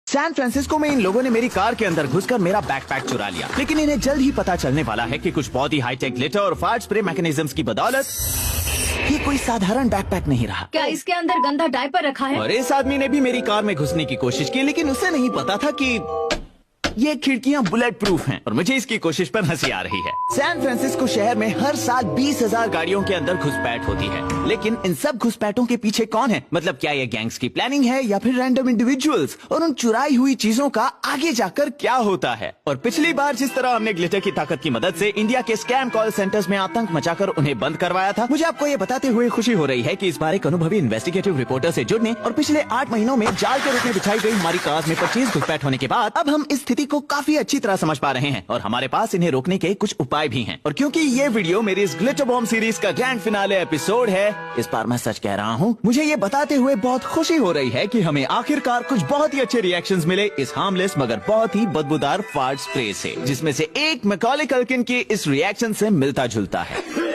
San Francisco में इन लोगों ने मेरी कार के अंदर घुसकर मेरा बैकपैक चुरा लिया, लेकिन इन्हें जल्द ही पता चलने वाला है कि कुछ बहुत ही हाईटेक ग्लिटर और फायर स्प्रे मैकेनिज्म्स की बदौलत ये कोई साधारण बैकपैक नहीं रहा। क्या इसके अंदर गंदा डायपर रखा है? और इस आदमी ने भी मेरी कार में घुसने की कोशिश की, लेकिन उसे नहीं पता था कि ये खिड़कियां बुलेट प्रूफ हैं और मुझे इसकी कोशिश पर हंसी आ रही है। सैन फ्रांसिस्को शहर में हर साल 20,000 गाड़ियों के अंदर घुसपैठ होती है, लेकिन इन सब घुसपैठों के पीछे कौन है? मतलब क्या ये गैंग्स की प्लानिंग है या फिर रैंडम इंडिविजुअल्स? और उन चुराई हुई चीजों का आगे जाकर क्या होता है? और पिछली बार जिस तरह हमने ग्लिटर की ताकत की मदद से इंडिया के स्कैम कॉल सेंटर्स में आतंक मचाकर उन्हें बंद करवाया था, मुझे आपको ये बताते हुए खुशी हो रही है कि इस बार एक अनुभवी इन्वेस्टिगेटिव रिपोर्टर से जुड़ने और पिछले 8 महीनों में जाल के रूप में बिछाई गई हमारी कार में 25 घुसपैठ होने के बाद अब हम इस स्थिति को काफी अच्छी तरह समझ पा रहे हैं और हमारे पास इन्हें रोकने के कुछ उपाय भी हैं। और क्योंकि ये वीडियो मेरी इस ग्लिटर बॉम्ब सीरीज का ग्रैंड फिनाले एपिसोड है, इस बार मैं सच कह रहा हूँ, मुझे ये बताते हुए बहुत खुशी हो रही है कि हमें आखिरकार कुछ बहुत ही अच्छे रिएक्शंस मिले इस हार्मलेस मगर बहुत ही बदबूदार फायर स्प्रे से, जिसमें से एक मैकॉले कल्किन की इस रिएक्शन से मिलता जुलता है।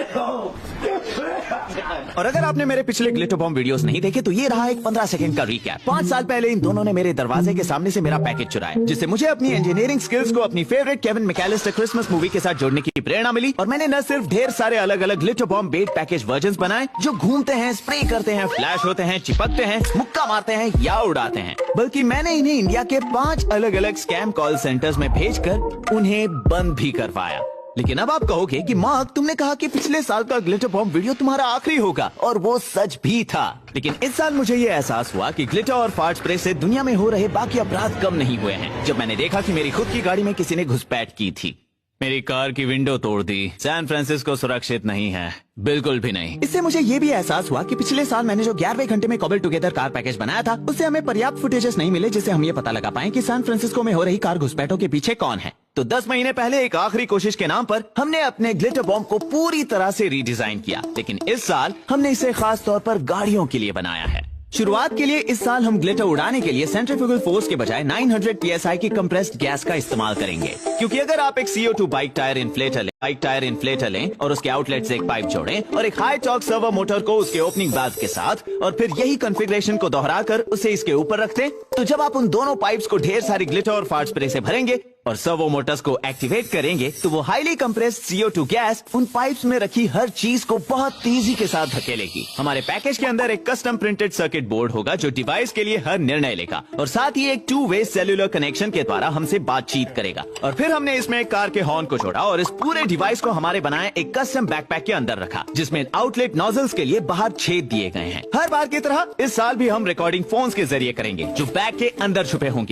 और अगर आपने मेरे पिछले ग्लिटर बॉम्ब वीडियोस नहीं देखे तो ये रहा एक 15 सेकंड का रिकैप। 5 साल पहले इन दोनों ने मेरे दरवाजे के सामने से मेरा पैकेज चुराया, जिससे मुझे अपनी इंजीनियरिंग स्किल्स को अपनी favourite Kevin McAllister Christmas movie के साथ जोड़ने की प्रेरणा मिली। और मैंने न सिर्फ ढेर सारे अलग अलग ग्लिटर बॉम्ब बेट पैकेज वर्जन बनाए जो घूमते हैं, स्प्रे करते हैं, फ्लैश होते हैं, चिपकते हैं, मुक्का मारते हैं या उड़ाते हैं, बल्कि मैंने इन्हें इंडिया के 5 अलग अलग स्कैम कॉल सेंटर्स में भेजकर उन्हें बंद भी करवाया। लेकिन अब आप कहोगे कि मार्क, तुमने कहा कि पिछले साल का ग्लिटर बॉम्ब वीडियो तुम्हारा आखिरी होगा, और वो सच भी था। लेकिन इस साल मुझे ये एहसास हुआ कि ग्लिटर और फायर स्प्रे से दुनिया में हो रहे बाकी अपराध कम नहीं हुए हैं, जब मैंने देखा कि मेरी खुद की गाड़ी में किसी ने घुसपैठ की थी, मेरी कार की विंडो तोड़ दी। सैन फ्रांसिस्को सुरक्षित नहीं है, बिल्कुल भी नहीं। इससे मुझे ये भी एहसास हुआ कि पिछले साल मैंने जो 11वें घंटे में कॉबल टुगेदर कार पैकेज बनाया था, उससे हमें पर्याप्त फुटेजेस नहीं मिले जिससे हम ये पता लगा पाए कि सैन फ्रांसिस्को में हो रही कार घुसपैठों के पीछे कौन है। तो 10 महीने पहले एक आखिरी कोशिश के नाम पर हमने अपने ग्लिटर बॉम्ब को पूरी तरह से रीडिजाइन किया, लेकिन इस साल हमने इसे खास तौर पर गाड़ियों के लिए बनाया है। शुरुआत के लिए इस साल हम ग्लिटर उड़ाने के लिए सेंट्रीफ्यूगल फोर्स के बजाय 900 PSI की कंप्रेस्ड गैस का इस्तेमाल करेंगे, क्योंकि अगर आप एक CO2 बाइक टायर इन्फ्लेटर लें और उसके आउटलेट से एक पाइप जोड़ें और एक हाई टॉर्क सर्वो मोटर को उसके ओपनिंग वाल्व के साथ और फिर यही कॉन्फ़िगरेशन को दोहराकर उसे इसके ऊपर रख दें, तो जब आप उन दोनों पाइप्स को ढेर सारी ग्लिटर और फायर स्प्रे से भरेंगे और सर्वो मोटर्स को एक्टिवेट करेंगे, तो वो हाईली कंप्रेस्ड CO2 गैस उन पाइप्स में रखी हर चीज को बहुत तेजी के साथ धकेलेगी। हमारे पैकेज के अंदर एक कस्टम प्रिंटेड सर्किट बोर्ड होगा जो डिवाइस के लिए हर निर्णय लेगा और साथ ही एक 2-वे सेल्यूलर कनेक्शन के द्वारा हमसे बातचीत करेगा। और फिर हमने इसमें एक कार के हॉर्न को जोड़ा और इस पूरे डिवाइस को हमारे बनाए एक कस्टम बैकपैक के अंदर रखा, जिसमें आउटलेट नोजल्स के लिए बाहर छेद दिए गए हैं। हर बार की तरह इस साल भी हम रिकॉर्डिंग फोन्स के जरिए करेंगे जो बैग के अंदर छुपे होंगे।